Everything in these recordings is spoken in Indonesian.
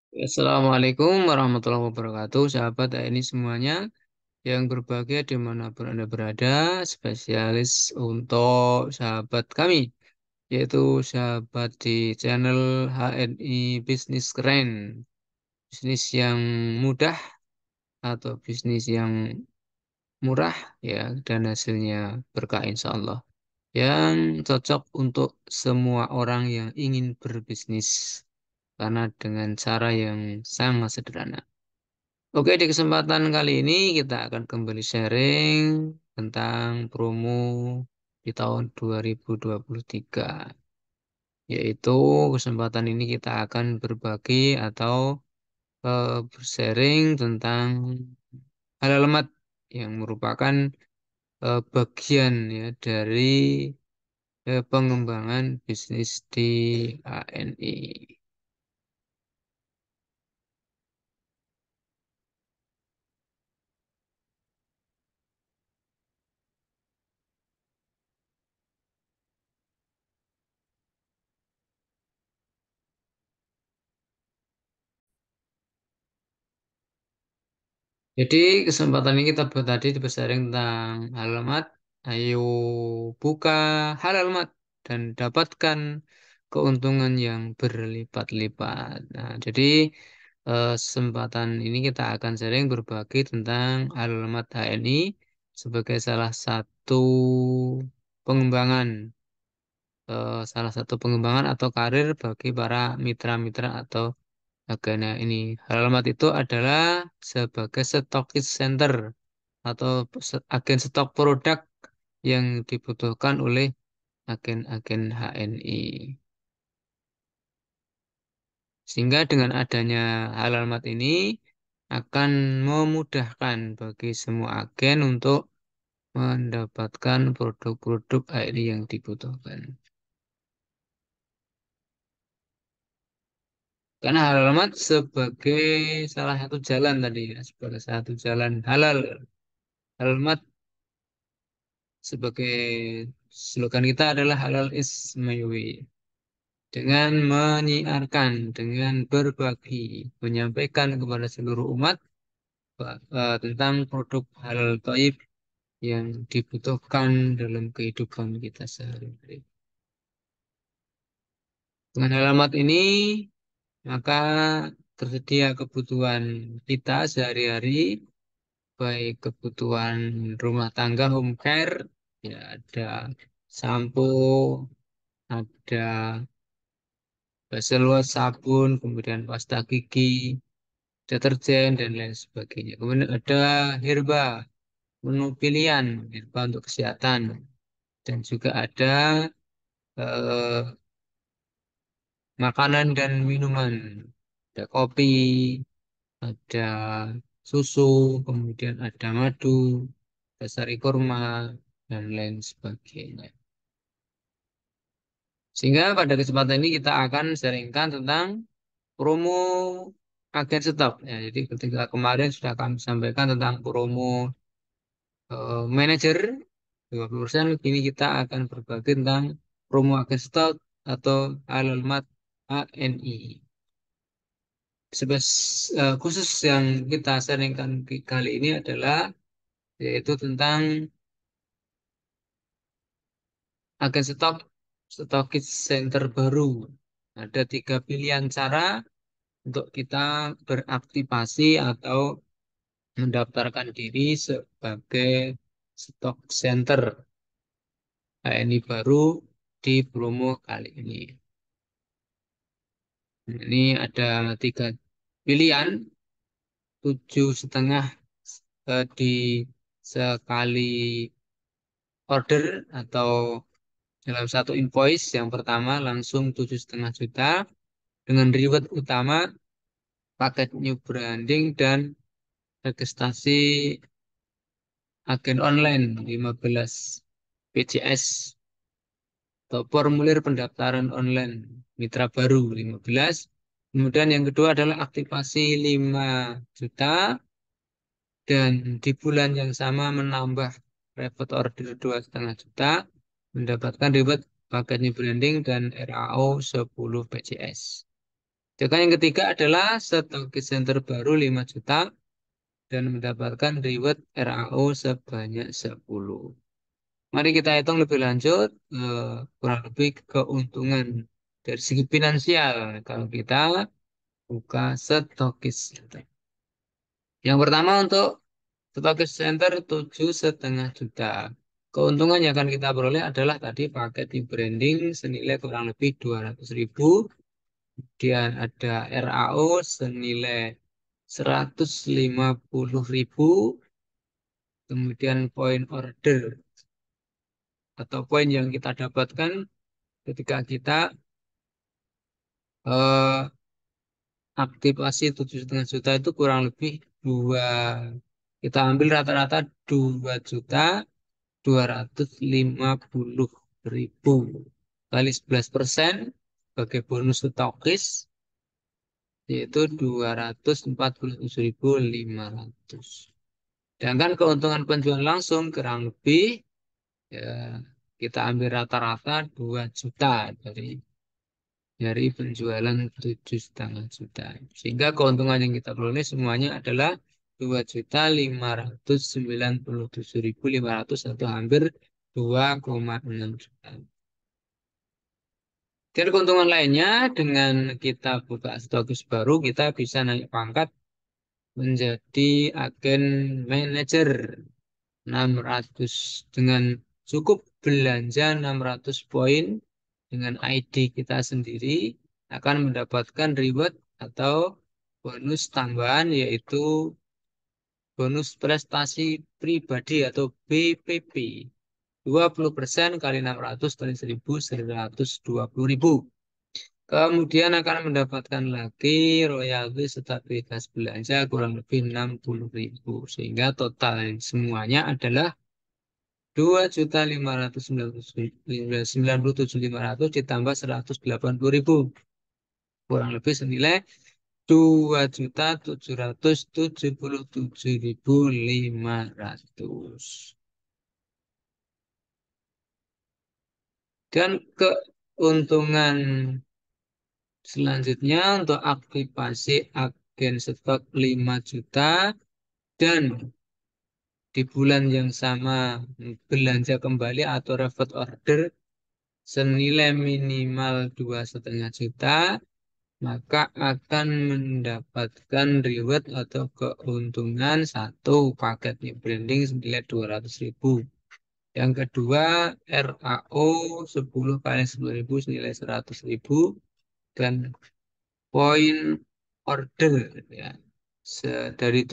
Assalamualaikum warahmatullahi wabarakatuh, sahabat ini semuanya yang berbahagia dimanapun Anda berada, spesialis untuk sahabat kami, yaitu sahabat di channel HNI Bisnis Keren, bisnis yang mudah atau bisnis yang murah ya, dan hasilnya berkah insya Allah, yang cocok untuk semua orang yang ingin berbisnis, karena dengan cara yang sangat sederhana. Oke, di kesempatan kali ini kita akan kembali sharing tentang promo di tahun 2023. Yaitu kesempatan ini kita akan berbagi atau sharing tentang alamat yang merupakan bagian ya dari pengembangan bisnis di ANI. Jadi kesempatan ini kita buat tadi sharing tentang alamat. Ayo buka alamat dan dapatkan keuntungan yang berlipat-lipat. Nah, jadi kesempatan ini kita akan sharing berbagi tentang alamat HNI sebagai salah satu pengembangan atau karir bagi para mitra-mitra atau agen ini. Alamat itu adalah sebagai stokis center atau agen stok produk yang dibutuhkan oleh agen-agen HNI. Sehingga dengan adanya alamat ini akan memudahkan bagi semua agen untuk mendapatkan produk-produk HNI yang dibutuhkan. Karena alamat sebagai salah satu jalan tadi ya, sebagai satu jalan halal. Alamat sebagai slogan kita adalah halal is my way. Dengan menyiarkan, dengan berbagi, menyampaikan kepada seluruh umat tentang produk halal taib yang dibutuhkan dalam kehidupan kita sehari-hari. Dengan alamat ini, maka tersedia kebutuhan kita sehari-hari, baik kebutuhan rumah tangga, home care, ya ada sampo, ada Baselwas, sabun, kemudian pasta gigi, deterjen, dan lain sebagainya. Kemudian ada herba, menu pilihan, herba untuk kesehatan. Dan juga ada eh, makanan dan minuman. Ada kopi, ada susu, kemudian ada madu, ada sari kurma, dan lain sebagainya. Sehingga pada kesempatan ini kita akan sharingkan tentang promo agen stok. Ya, jadi ketika kemarin sudah kami sampaikan tentang promo manajer 20%, kini kita akan berbagi tentang promo agen stok atau alamat ANI. Khusus yang kita sharingkan kali ini adalah yaitu tentang agen stok stokis center baru. Ada tiga pilihan cara untuk kita beraktivasi atau mendaftarkan diri sebagai stock center HNI baru di promo kali ini. Ini ada tiga pilihan, 7,5 di sekali order atau dalam satu invoice. Yang pertama langsung 7,5 juta dengan reward utama paket new branding dan registrasi agen online 15 PCS atau formulir pendaftaran online mitra baru 15. Kemudian yang kedua adalah aktivasi 5 juta dan di bulan yang sama menambah private order 2,5 juta, mendapatkan reward paket new branding dan RAO 10 PCS. Sedangkan yang ketiga adalah stokis center baru 5 juta dan mendapatkan reward RAO sebanyak 10. Mari kita hitung lebih lanjut, kurang lebih keuntungan dari segi finansial kalau kita buka stokis center. Yang pertama untuk stokis center 7,5 juta. Keuntungan yang akan kita peroleh adalah tadi paket di branding senilai kurang lebih 200.000. Kemudian ada RAO senilai 150.000. Kemudian poin order atau poin yang kita dapatkan ketika kita eh, aktivasi 7,5 juta itu kurang lebih dua, kita ambil rata-rata 2.250.000 kali 11% sebagai bonus stokis yaitu 247.500. Sedangkan keuntungan penjualan langsung kurang lebih ya, kita ambil rata-rata 2 juta dari penjualan 7,5 juta. Sehingga keuntungan yang kita peroleh semuanya adalah 2.597.500 atau hampir 2,6 juta. Dan keuntungan lainnya dengan kita buka stokis baru, kita bisa naik pangkat menjadi agen manajer 600 dengan cukup belanja 600 poin dengan ID kita sendiri akan mendapatkan reward atau bonus tambahan yaitu bonus prestasi pribadi atau BPP 20% kali 600 kali 1.120.000. Kemudian akan mendapatkan lagi royalti stabilitas belanja kurang lebih 60.000 sehingga total semuanya adalah 2.597.500 ditambah 180.000 kurang lebih senilai 2.777.500. Dan keuntungan selanjutnya untuk aktivasi agen stok 5 juta dan di bulan yang sama belanja kembali atau reverse order senilai minimal 2,5 juta, maka akan mendapatkan reward atau keuntungan satu paket branding senilai 200.000. Yang kedua RAO 10 kali 10.000 senilai 100.000 dan poin order ya. Dari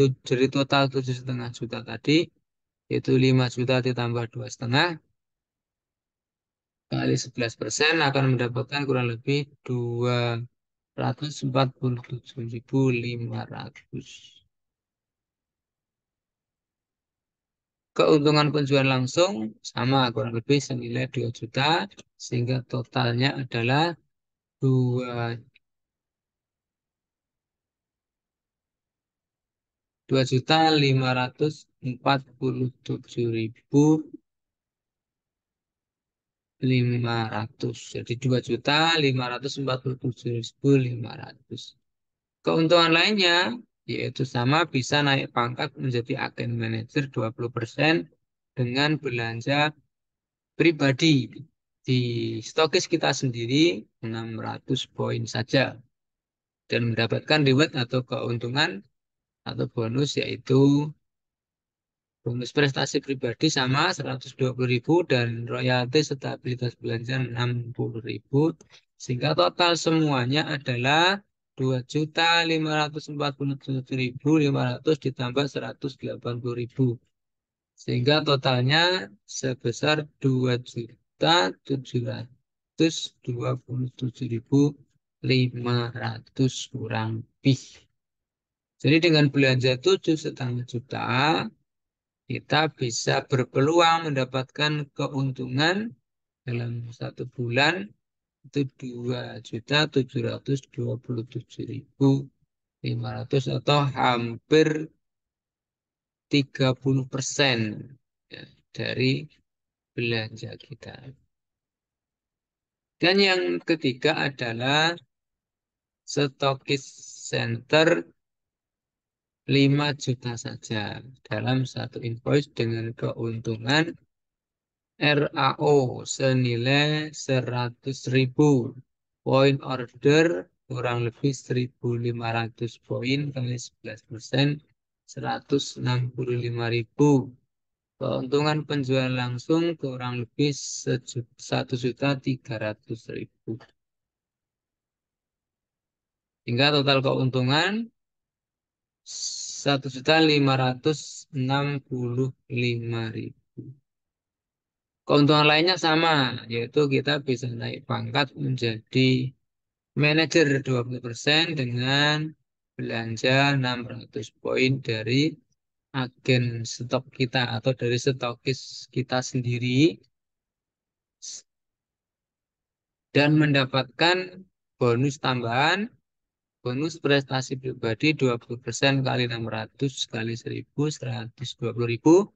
total 7,5 juta tadi yaitu 5 juta ditambah 2,5 kali 11% akan mendapatkan kurang lebih 247.500. Keuntungan penjualan langsung sama kurang lebih senilai 2 juta sehingga totalnya adalah 2.547.500. Jadi 2.547.500. Keuntungan lainnya yaitu sama bisa naik pangkat menjadi agen manajer 20% dengan belanja pribadi di stokis kita sendiri 600 poin saja dan mendapatkan reward atau keuntungan atau bonus yaitu bonus prestasi pribadi sama 120.000 dan royalti stabilitas belanja 60.000 sehingga total semuanya adalah 2.547.500 ditambah 180.000 sehingga totalnya sebesar 2.727.500 kurang lebih. Jadi dengan belanja 7,5 juta kita bisa berpeluang mendapatkan keuntungan dalam satu bulan itu 2.727.500 atau hampir 30% ya, dari belanja kita. Dan yang ketiga adalah stokis center 5 juta saja dalam satu invoice dengan keuntungan RAO senilai 100.000. Poin order kurang lebih 1.500 poin kali 11%, 165.000. Keuntungan penjualan langsung kurang lebih 1.300.000. Hingga total keuntungan 1.565.000. Keuntungan lainnya sama, yaitu kita bisa naik pangkat menjadi manajer 20% dengan belanja 600 poin dari agen stok kita atau dari stokis kita sendiri dan mendapatkan bonus tambahan, bonus prestasi pribadi 20% kali 600 kali 1.000, 120.000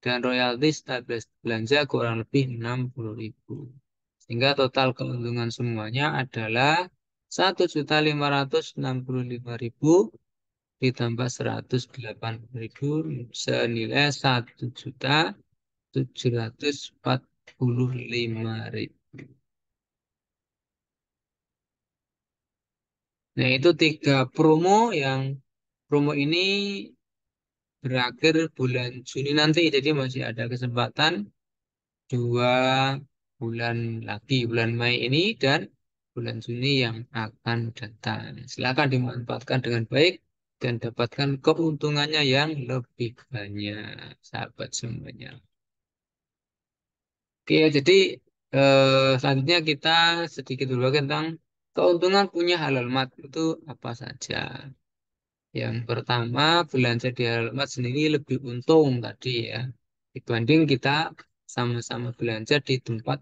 dan royalti setelah belanja kurang lebih 60.000. Sehingga total keuntungan semuanya adalah 1.565.000 ditambah 180.000 senilai 1.745.000. Nah, itu 3 promo ini berakhir bulan Juni nanti. Jadi masih ada kesempatan 2 bulan lagi, bulan Mei ini dan bulan Juni yang akan datang. Silakan dimanfaatkan dengan baik dan dapatkan keuntungannya yang lebih banyak, sahabat semuanya. Oke, jadi selanjutnya kita sedikit berbagi tentang keuntungan punya halal mat itu apa saja. Yang pertama, belanja di Alfamart sendiri lebih untung tadi ya, dibanding kita sama-sama belanja di tempat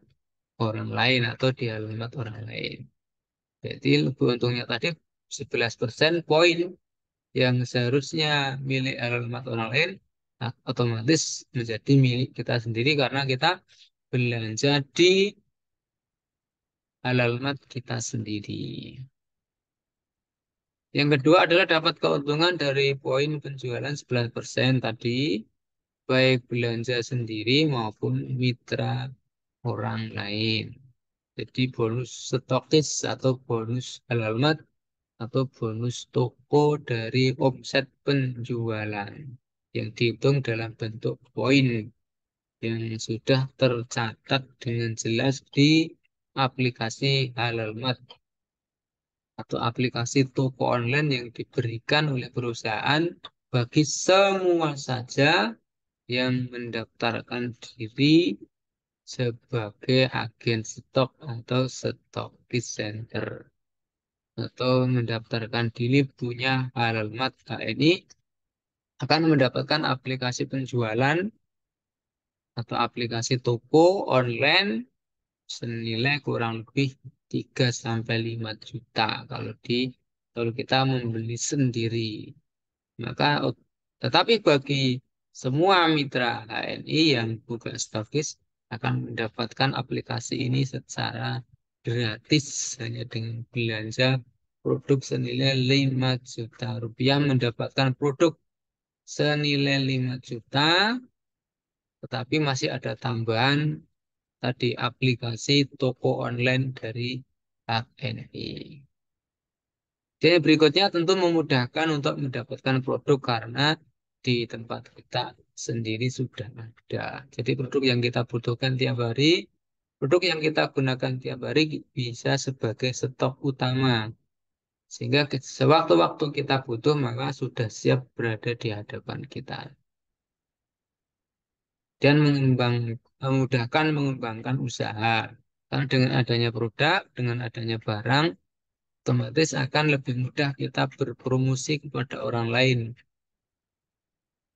orang lain atau di alamat orang lain. Jadi lebih untungnya tadi 11% poin yang seharusnya milik alamat orang lain otomatis menjadi milik kita sendiri karena kita belanja di alamat kita sendiri. Yang kedua adalah dapat keuntungan dari poin penjualan 11% tadi, baik belanja sendiri maupun mitra orang lain. Jadi bonus stokis atau bonus alamat atau bonus toko dari omset penjualan yang dihitung dalam bentuk poin yang sudah tercatat dengan jelas di aplikasi Halalmat atau aplikasi toko online yang diberikan oleh perusahaan bagi semua saja yang mendaftarkan diri sebagai agen stok atau stokis center atau mendaftarkan diri punya alamat KNI akan mendapatkan aplikasi penjualan atau aplikasi toko online senilai kurang lebih 3 sampai 5 juta kalau kita membeli sendiri. Maka, tetapi bagi semua mitra HNI yang bukan stokis akan mendapatkan aplikasi ini secara gratis hanya dengan belanja produk senilai 5 juta rupiah mendapatkan produk senilai 5 juta, tetapi masih ada tambahan tadi aplikasi toko online dari HNI. Dan berikutnya tentu memudahkan untuk mendapatkan produk karena di tempat kita sendiri sudah ada. Jadi produk yang kita butuhkan tiap hari, produk yang kita gunakan tiap hari bisa sebagai stok utama. Sehingga sewaktu-waktu kita butuh maka sudah siap berada di hadapan kita. Dan memudahkan mengembangkan usaha. Karena dengan adanya produk, dengan adanya barang, otomatis akan lebih mudah kita berpromosi kepada orang lain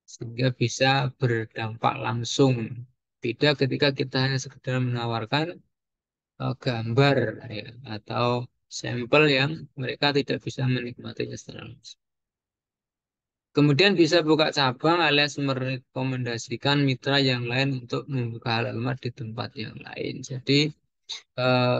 sehingga bisa berdampak langsung. Beda ketika kita hanya sekedar menawarkan gambar ya, atau sampel yang mereka tidak bisa menikmatinya secara langsung. Kemudian bisa buka cabang alias merekomendasikan mitra yang lain untuk membuka alamat di tempat yang lain. Jadi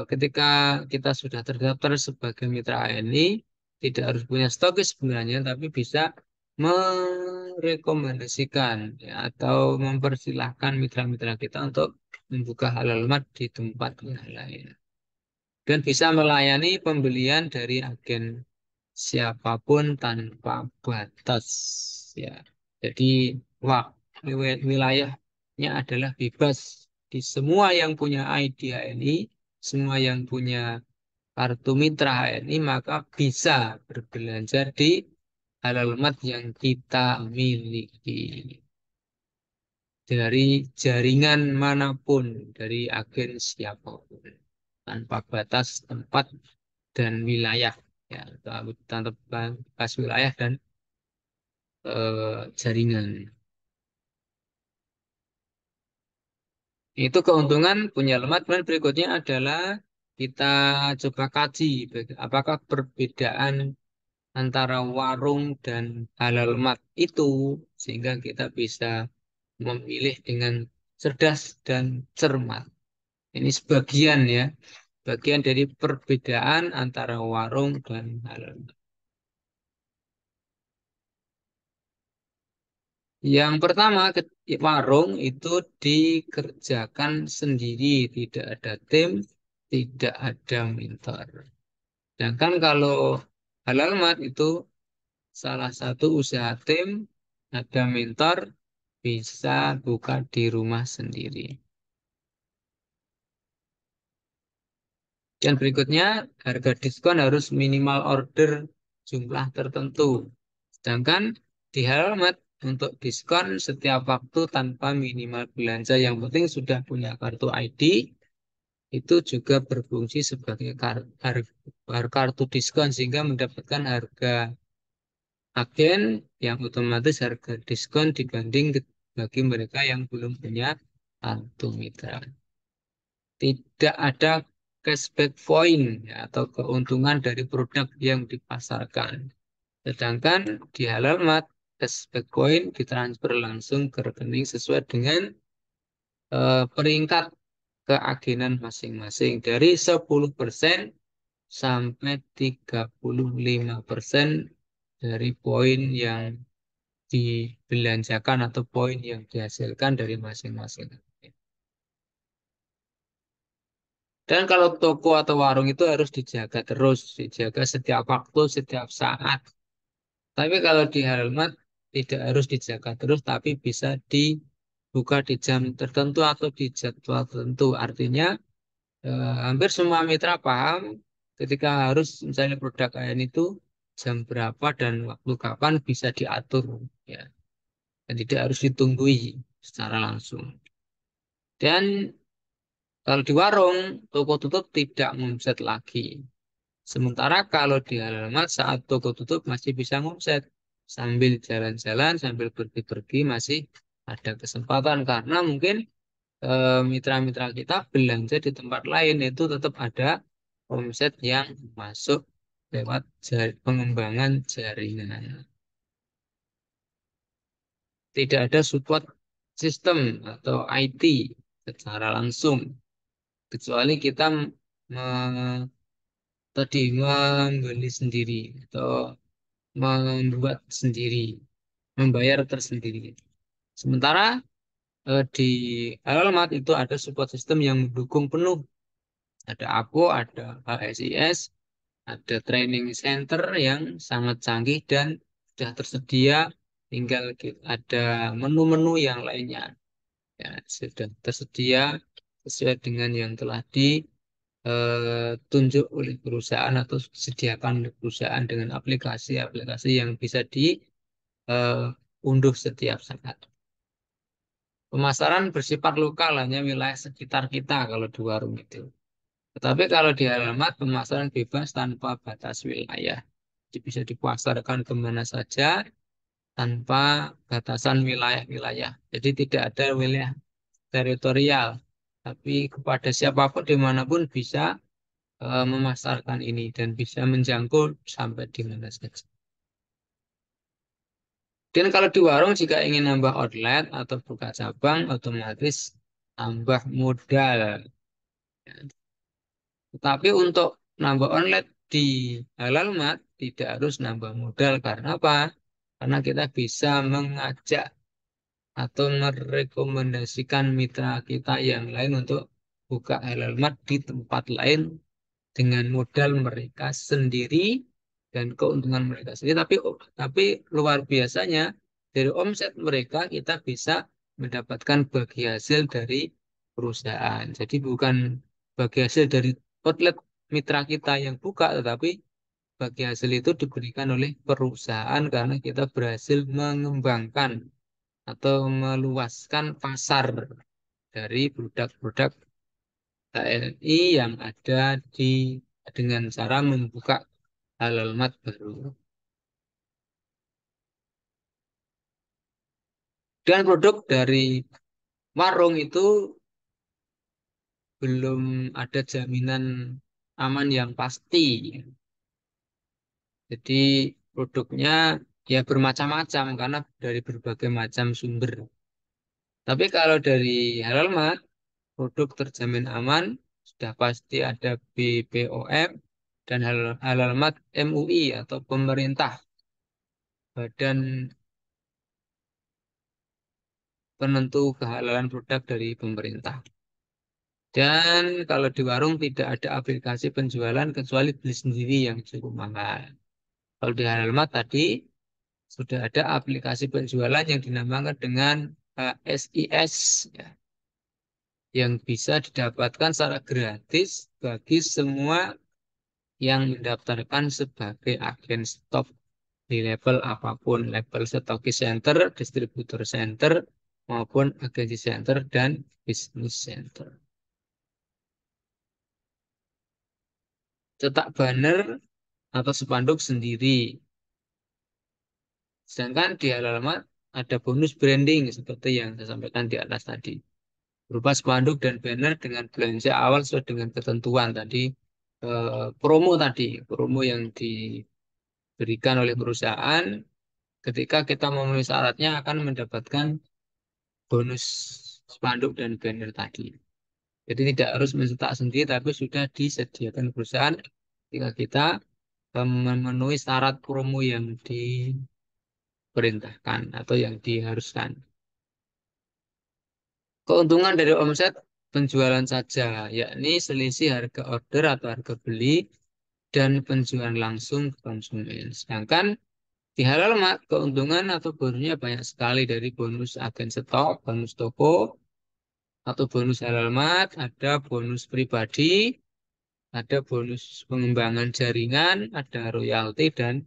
ketika kita sudah terdaftar sebagai mitra ANI, tidak harus punya stokis sebenarnya, tapi bisa merekomendasikan ya, atau mempersilahkan mitra-mitra kita untuk membuka halal mat di tempat yang lain. Dan bisa melayani pembelian dari agen siapapun tanpa batas. Ya, jadi wah, wilayahnya adalah bebas di semua yang punya ID HNI, semua yang punya kartu mitra HNI maka bisa berbelanja di halal mat yang kita miliki dari jaringan manapun, dari agen siapapun, tanpa batas tempat dan wilayah, ya, tanpa batas wilayah dan jaringan. Itu keuntungan punya lemat. Kemudian berikutnya adalah kita coba kaji apakah perbedaan antara warung dan halal mat itu sehingga kita bisa memilih dengan cerdas dan cermat. Ini sebagian ya, bagian dari perbedaan antara warung dan halal mat. Yang pertama, warung itu dikerjakan sendiri, tidak ada tim, tidak ada mentor. Sedangkan kalau halal mat itu salah satu usaha tim, ada mentor, bisa buka di rumah sendiri. Dan berikutnya, harga diskon harus minimal order jumlah tertentu. Sedangkan di Halamat untuk diskon setiap waktu tanpa minimal belanja. Yang penting sudah punya kartu ID, itu juga berfungsi sebagai kartu diskon sehingga mendapatkan harga agen yang otomatis harga diskon dibanding bagi mereka yang belum punya kartu mitra. Tidak ada cashback point ya, atau keuntungan dari produk yang dipasarkan. Sedangkan di Halal Mart, cashback point ditransfer langsung ke rekening sesuai dengan peringkat keagenan masing-masing dari 10% sampai 35% dari poin yang dibelanjakan atau poin yang dihasilkan dari masing-masing. Dan kalau toko atau warung itu harus dijaga terus, dijaga setiap waktu, setiap saat. Tapi kalau di Halmat tidak harus dijaga terus, tapi bisa dibuka di jam tertentu atau di jadwal tertentu. Artinya hampir semua mitra paham ketika harus misalnya produk AN itu jam berapa dan waktu kapan bisa diatur, ya. Dan tidak harus ditunggui secara langsung. Dan kalau di warung, toko tutup tidak ngomset lagi. Sementara kalau di halaman saat toko tutup masih bisa ngomset. Sambil jalan-jalan, sambil pergi-pergi masih ada kesempatan. Karena mungkin mitra-mitra kita belanja di tempat lain itu tetap ada omset yang masuk lewat pengembangan jaringan. Tidak ada support sistem atau IT secara langsung. Kecuali kita me- tadi membeli sendiri atau membuat sendiri, membayar tersendiri. Sementara di Almat itu ada support system yang mendukung penuh. Ada APO, ada HSIS, ada training center yang sangat canggih dan sudah tersedia. Tinggal ada menu-menu yang lainnya. Ya, sudah tersedia sesuai dengan yang telah ditunjuk oleh perusahaan atau disediakan oleh perusahaan dengan aplikasi-aplikasi yang bisa diunduh setiap saat. Pemasaran bersifat lokal hanya wilayah sekitar kita kalau di warung itu. Tetapi kalau di alamat pemasaran bebas tanpa batas wilayah. Jadi bisa dipasarkan kemana saja tanpa batasan wilayah-wilayah. Jadi tidak ada wilayah teritorial. Tapi kepada siapapun dimanapun bisa memasarkan ini dan bisa menjangkau sampai di mana saja. Dan kalau di warung jika ingin nambah outlet atau buka cabang, otomatis tambah modal. Tetapi untuk nambah outlet di Halal Mart tidak harus nambah modal. Karena apa? Karena kita bisa mengajak atau merekomendasikan mitra kita yang lain untuk buka halal mat di tempat lain dengan modal mereka sendiri dan keuntungan mereka sendiri. Tapi luar biasanya dari omset mereka kita bisa mendapatkan bagi hasil dari perusahaan. Jadi bukan bagi hasil dari outlet mitra kita yang buka, tetapi bagi hasil itu diberikan oleh perusahaan karena kita berhasil mengembangkan atau meluaskan pasar dari produk-produk HLI yang ada di dengan cara membuka halal mat baru. Dan produk dari warung itu belum ada jaminan aman yang pasti. Jadi produknya ya bermacam-macam karena dari berbagai macam sumber. Tapi kalau dari halal mat, produk terjamin aman, sudah pasti ada BPOM dan halal mat MUI atau pemerintah, Badan Penentu Kehalalan Produk dari pemerintah. Dan kalau di warung tidak ada aplikasi penjualan kecuali beli sendiri yang cukup mahal. Kalau di halal mat tadi sudah ada aplikasi penjualan yang dinamakan dengan SIS, ya, yang bisa didapatkan secara gratis bagi semua yang mendaftarkan sebagai agen stok di level apapun, level stokis center, distributor center, maupun agensi center dan bisnis center. Cetak banner atau spanduk sendiri. Sedangkan di alamat ada bonus branding seperti yang saya sampaikan di atas tadi. Berupa spanduk dan banner dengan belanja awal sesuai dengan ketentuan tadi. Promo yang diberikan oleh perusahaan ketika kita memenuhi syaratnya akan mendapatkan bonus spanduk dan banner tadi. Jadi tidak harus mencetak sendiri, tapi sudah disediakan perusahaan ketika kita memenuhi syarat promo yang diperintahkan atau yang diharuskan. Keuntungan dari omset penjualan saja, yakni selisih harga order atau harga beli dan penjualan langsung ke konsumen. Sedangkan di halal mat, keuntungan atau bonusnya banyak sekali dari bonus agen stok, bonus toko, atau bonus halal mat, ada bonus pribadi, ada bonus pengembangan jaringan, ada royalti, dan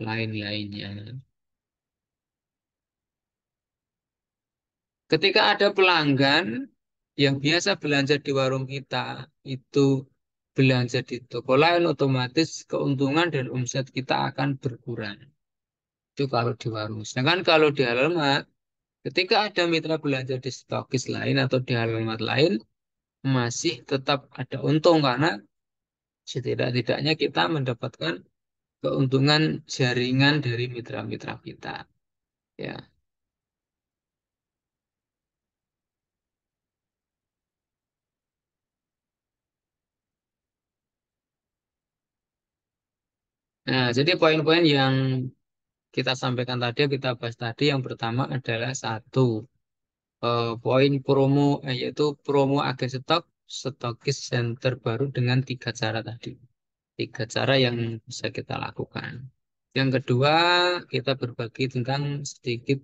lain-lainnya. Ketika ada pelanggan yang biasa belanja di warung kita, itu belanja di toko lain, otomatis keuntungan dan omset kita akan berkurang. Itu kalau di warung. Sedangkan kalau di Alamat, ketika ada mitra belanja di stokis lain atau di Alamat lain, masih tetap ada untung karena setidak-tidaknya kita mendapatkan keuntungan jaringan dari mitra-mitra kita. Ya. Nah, jadi poin-poin yang kita sampaikan tadi, kita bahas tadi, yang pertama adalah satu, poin promo, yaitu promo agen stok, stokis center baru dengan tiga cara tadi. Tiga cara yang bisa kita lakukan. Yang kedua, kita berbagi tentang sedikit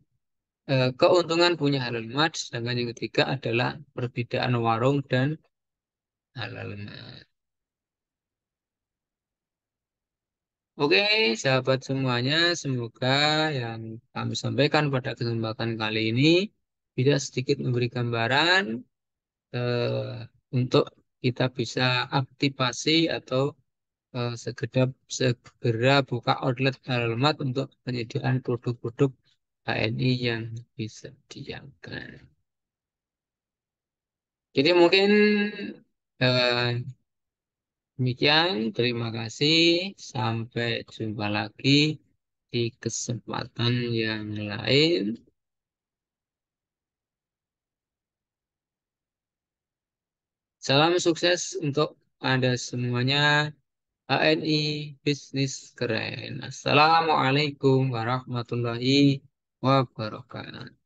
keuntungan punya halal mart, sedangkan yang ketiga adalah perbedaan warung dan halal mart. Oke, sahabat semuanya, semoga yang kami sampaikan pada kesempatan kali ini bisa sedikit memberi gambaran untuk kita bisa aktifasi atau segera buka outlet Almat untuk penyediaan produk-produk HNI yang disediakan. Jadi mungkin eh, demikian. Terima kasih. Sampai jumpa lagi di kesempatan yang lain. Salam sukses untuk Anda semuanya. HNI Bisnis Keren. Assalamualaikum warahmatullahi wabarakatuh.